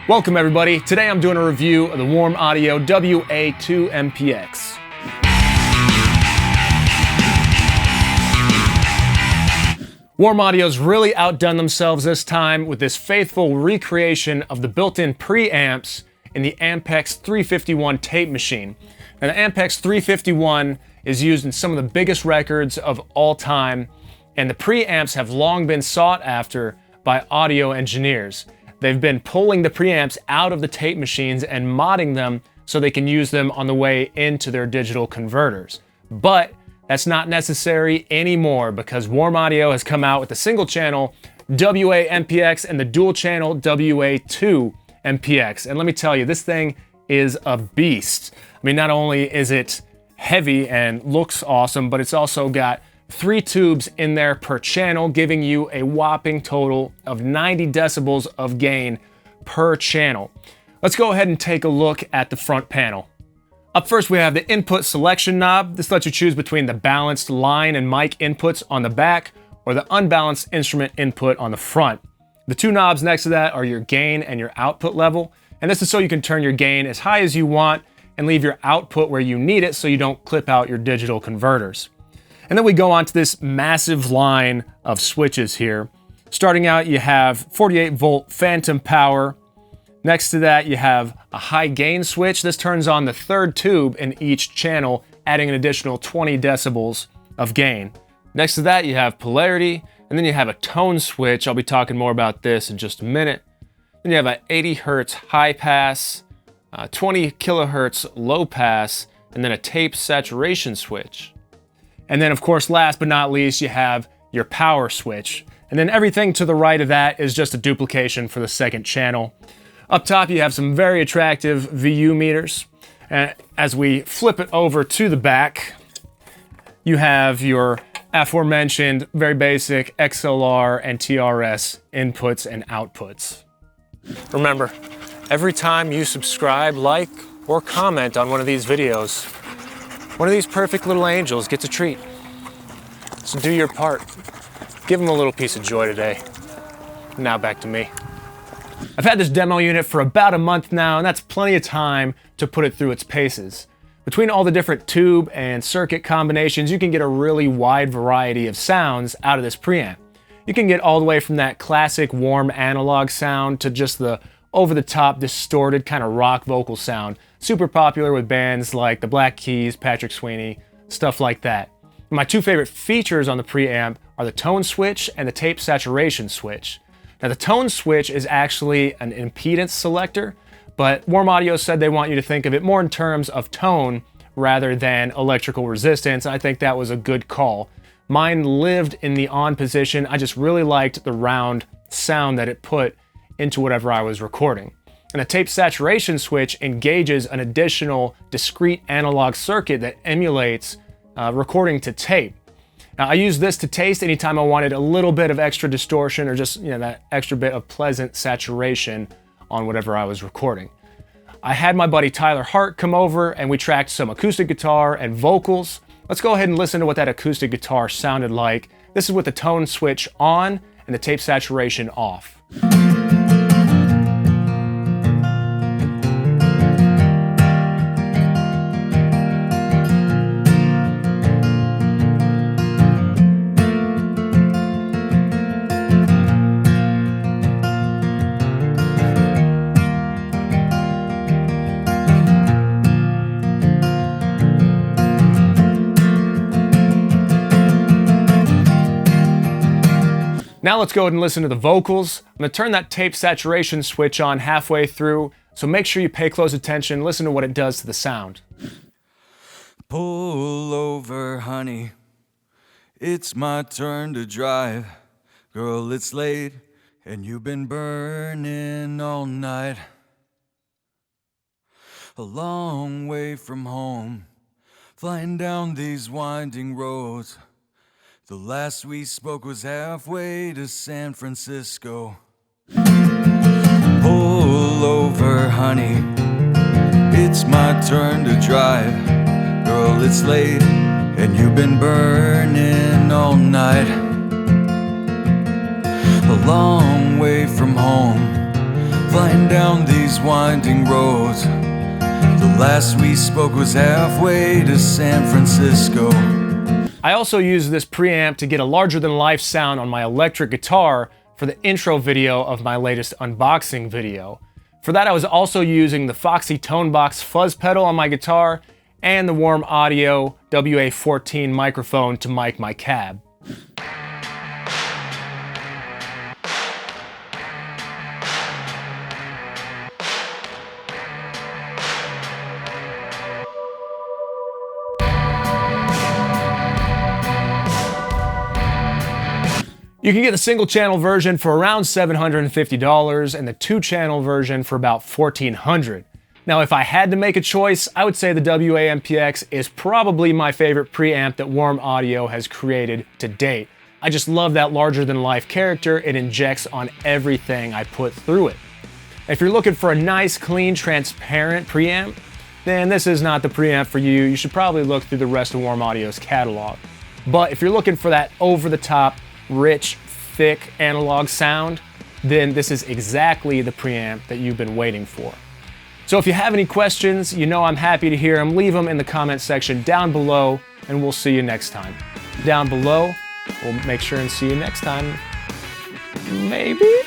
Welcome everybody. Today I'm doing a review of the Warm Audio WA-MPX. Warm Audio's really outdone themselves this time with this faithful recreation of the built-in preamps in the AMPEX 351 tape machine. Now the AMPEX 351 is used in some of the biggest records of all time, and the preamps have long been sought after by audio engineers. They've been pulling the preamps out of the tape machines and modding them so they can use them on the way into their digital converters. But that's not necessary anymore because Warm Audio has come out with the single channel WA-MPX and the dual channel WA-2-MPX. And let me tell you, this thing is a beast. I mean, not only is it heavy and looks awesome, but it's also got 3 tubes in there per channel, giving you a whopping total of 90 decibels of gain per channel. Let's go ahead and take a look at the front panel. Up first, we have the input selection knob. This lets you choose between the balanced line and mic inputs on the back or the unbalanced instrument input on the front. The 2 knobs next to that are your gain and your output level, and this is so you can turn your gain as high as you want and leave your output where you need it so you don't clip out your digital converters. And then we go on to this massive line of switches here. Starting out, you have 48 volt phantom power. Next to that, you have a high gain switch. This turns on the 3rd tube in each channel, adding an additional 20 decibels of gain. Next to that, you have polarity, and then you have a tone switch. I'll be talking more about this in just a minute. Then you have an 80 hertz high pass, 20 kilohertz low pass, and then a tape saturation switch. And then, of course, last but not least, you have your power switch. And then everything to the right of that is just a duplication for the 2nd channel. Up top, you have some very attractive VU meters. And as we flip it over to the back, you have your aforementioned very basic XLR and TRS inputs and outputs. Remember, every time you subscribe, like, or comment on one of these videos, one of these perfect little angels gets a treat. So do your part. Give them a little piece of joy today. Now back to me. I've had this demo unit for about a month now, and that's plenty of time to put it through its paces. Between all the different tube and circuit combinations, you can get a really wide variety of sounds out of this preamp. You can get all the way from that classic warm analog sound to just the over-the-top distorted kind of rock vocal sound. Super popular with bands like the Black Keys, Patrick Sweeney, stuff like that. My 2 favorite features on the preamp are the tone switch and the tape saturation switch. Now the tone switch is actually an impedance selector, but Warm Audio said they want you to think of it more in terms of tone rather than electrical resistance. I think that was a good call. Mine lived in the on position. I just really liked the round sound that it put into whatever I was recording. And the tape saturation switch engages an additional discrete analog circuit that emulates recording to tape. Now I use this to taste anytime I wanted a little bit of extra distortion or just that extra bit of pleasant saturation on whatever I was recording. I had my buddy Tyler Hart come over and we tracked some acoustic guitar and vocals. Let's go ahead and listen to what that acoustic guitar sounded like. This is with the tone switch on and the tape saturation off. Now let's go ahead and listen to the vocals. I'm gonna turn that tape saturation switch on halfway through, so make sure you pay close attention, listen to what it does to the sound. Pull over, honey, it's my turn to drive. Girl, it's late, and you've been burning all night. A long way from home, flying down these winding roads. The last we spoke was halfway to San Francisco. Pull over, honey, it's my turn to drive. Girl, it's late, and you've been burning all night. A long way from home, flying down these winding roads. The last we spoke was halfway to San Francisco. I also use this preamp to get a larger than life sound on my electric guitar for the intro video of my latest unboxing video. For that, I was also using the Foxy Tonebox fuzz pedal on my guitar and the Warm Audio WA-14 microphone to mic my cab. You can get the single channel version for around $750 and the 2-channel version for about $1,400. Now, if I had to make a choice, I would say the WA-MPX is probably my favorite preamp that Warm Audio has created to date. I just love that larger than life character it injects on everything I put through it. If you're looking for a nice, clean, transparent preamp, then this is not the preamp for you. You should probably look through the rest of Warm Audio's catalog. But if you're looking for that over-the-top, rich, thick analog sound, then this is exactly the preamp that you've been waiting for. So if you have any questions, you know I'm happy to hear them. Leave them in the comment section down below, and we'll see you next time. Down below, we'll make sure and see you next time. Maybe?